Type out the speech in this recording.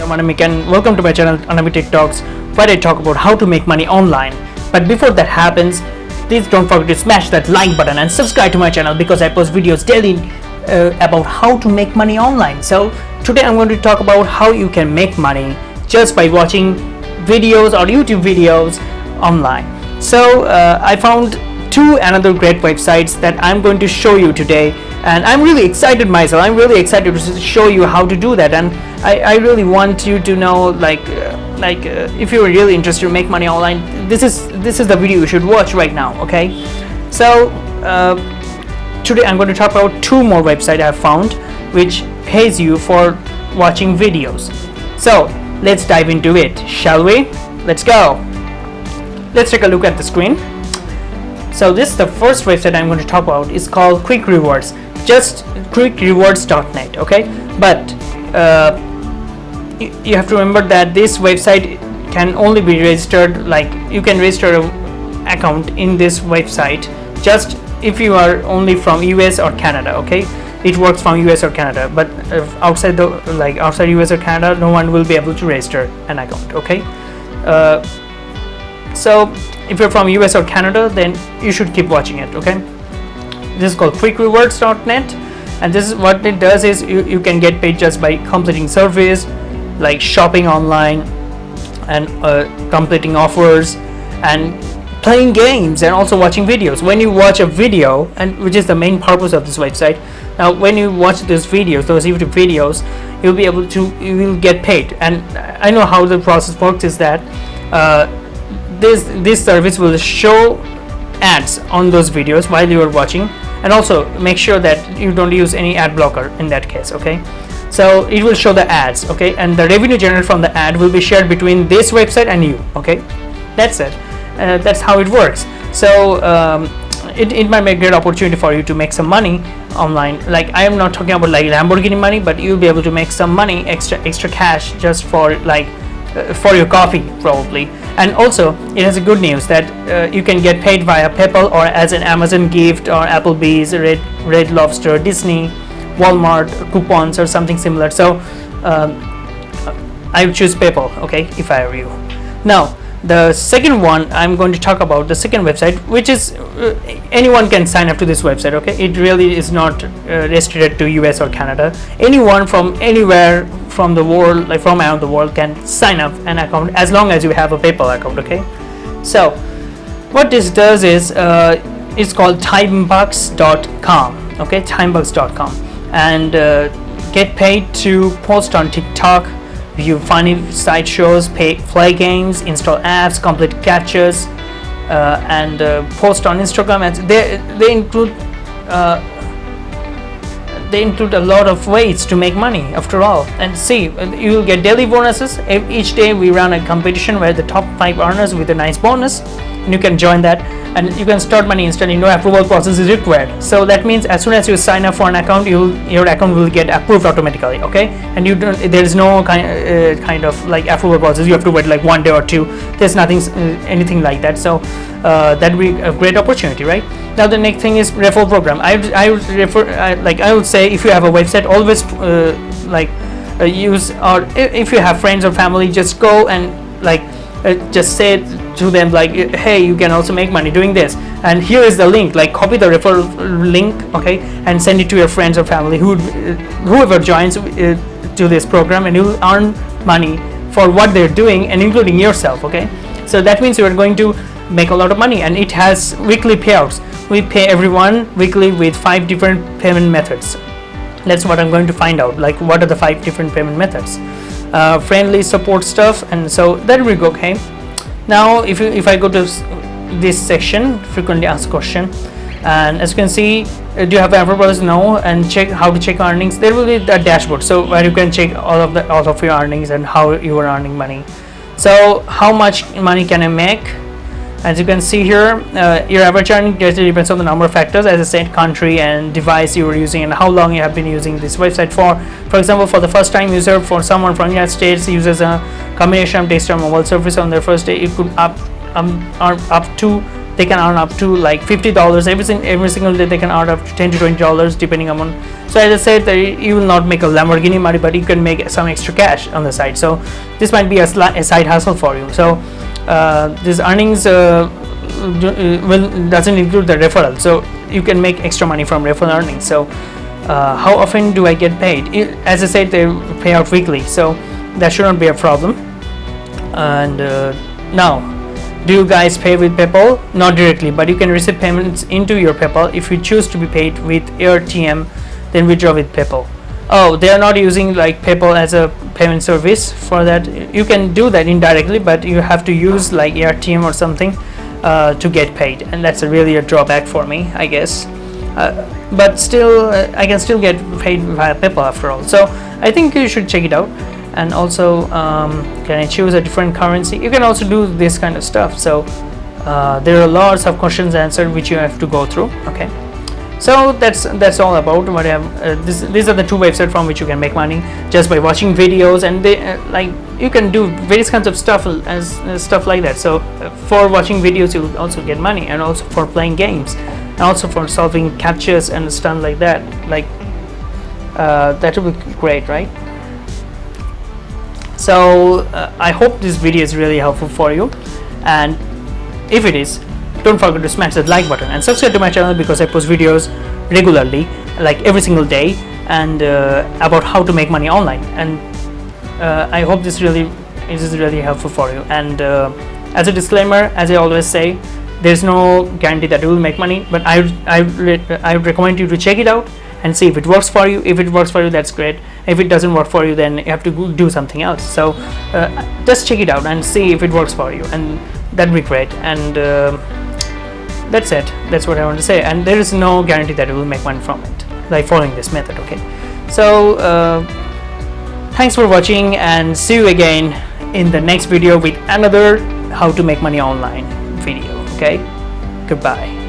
I'm Anamik and welcome to my channel Anamik Talks, where I talk about how to make money online. But before that happens, please don't forget to smash that like button and subscribe to my channel because I post videos daily about how to make money online. So today I'm going to talk about how you can make money just by watching videos or YouTube videos online. So I found another great websites that I'm going to show you today, and I'm really excited myself. I'm really excited to show you how to do that, and I really want you to know if you're really interested to make money online, this is the video you should watch right now. Okay, so today I'm going to talk about two more websites I have found which pays you for watching videos. So let's dive into it, shall we? Let's go. Let's take a look at the screen. So this is the first website I'm going to talk about. It's called Quick Rewards, just quickrewards.net. okay, but you have to remember that this website can only be registered, like you can register an account in this website just if you are only from US or Canada. Okay, it works from US or Canada, but outside US or Canada, no one will be able to register an account. Okay, so if you're from US or Canada, then you should keep watching it. Okay, this is called quickrewards.net, and this is what it does is you can get paid just by completing surveys like shopping online and completing offers and playing games and also watching videos. When you watch a video, and which is the main purpose of this website, now when you watch those videos, those YouTube videos, you will get paid. And I know how the process works is that this service will show ads on those videos while you are watching, and also make sure that you don't use any ad blocker in that case. Okay, so it will show the ads. Okay, and the revenue generated from the ad will be shared between this website and you. Okay, that's it. That's how it works. So it might be a great opportunity for you to make some money online. Like, I am not talking about like Lamborghini money, but you'll be able to make some money, extra cash, just for for your coffee probably. And also it has a good news that you can get paid via PayPal or as an Amazon gift or Applebee's, Red Lobster, Disney, Walmart coupons or something similar. So I would choose PayPal, okay, if I were you. Now the second one I'm going to talk about, the second website, which is anyone can sign up to this website. Okay, it really is not restricted to US or Canada. Anyone from anywhere from the world, like from around the world, can sign up an account as long as you have a PayPal account. Okay, so what this does is it's called timebucks.com. okay, timebucks.com, and get paid to post on TikTok, view funny side shows, play games, install apps, complete captchas, and post on Instagram. And they include a lot of ways to make money after all. And see, you will get daily bonuses. Each day we run a competition where the top 5 earners with a nice bonus, and you can join that, and you can start money instantly. No approval process is required. So that means as soon as you sign up for an account, your account will get approved automatically. Okay, and there is no kind of like approval process. You have to wait like 1 day or 2. There's anything like that. So that would be a great opportunity, right? Now the next thing is referral program. I would say if you have a website, always use, or if you have friends or family, just go and just say to them like, hey, you can also make money doing this, and here is the link. Like, copy the referral link, okay, and send it to your friends or family, whoever joins to this program, and you'll earn money for what they're doing, and including yourself. Okay, so that means you are going to make a lot of money, and it has weekly payouts. We pay everyone weekly with 5 different payment methods. That's what I'm going to find out, like what are the 5 different payment methods. Friendly support stuff, and so that will go. Okay, now if I go to this section, frequently asked question, and as you can see, do you have approvals? No. And check how to check earnings. There will be the dashboard, so where you can check all of your earnings and how you are earning money. So how much money can I make? As you can see here, your average earning directly depends on the number of factors, as I said, country and device you are using, and how long you have been using this website for. For example, for the first time user, for someone from United States uses a combination of desktop and mobile service on their first day, it could earn up to they can earn up to like $50 every single day. They can earn up to $10 to $20 depending on. So as I said, that you will not make a Lamborghini money, but you can make some extra cash on the side. So this might be a side hustle for you. So these earnings doesn't include the referral, so you can make extra money from referral earnings. So how often do I get paid? As I said, they pay out weekly, so that shouldn't be a problem. And now, do you guys pay with PayPal? Not directly, but you can receive payments into your PayPal. If you choose to be paid with AirTM, then withdraw with PayPal. Oh, they are not using like PayPal as a payment service for that. You can do that indirectly, but you have to use like AirTM or something to get paid, and that's really a drawback for me, I guess. But still, I can still get paid via PayPal after all. So I think you should check it out. And also, can I choose a different currency? You can also do this kind of stuff. So there are lots of questions answered which you have to go through. Okay, so that's all about what I have. These are the two websites from which you can make money just by watching videos, and they like you can do various kinds of stuff as stuff like that. So for watching videos, you will also get money, and also for playing games, and also for solving captures and stuff like that. Like that would be great, right? So I hope this video is really helpful for you, and if it is, don't forget to smash that like button and subscribe to my channel, because I post videos regularly, like every single day, and about how to make money online. And I hope this is really helpful for you. And as a disclaimer, as I always say, there's no guarantee that you will make money, but I would recommend you to check it out and see if it works for you. If it works for you, that's great. If it doesn't work for you, then you have to do something else. So just check it out and see if it works for you, and that'd be great. And that's it. That's what I want to say. And there is no guarantee that you will make money from it, like following this method. Okay, so thanks for watching, and see you again in the next video with another how to make money online video. Okay, goodbye.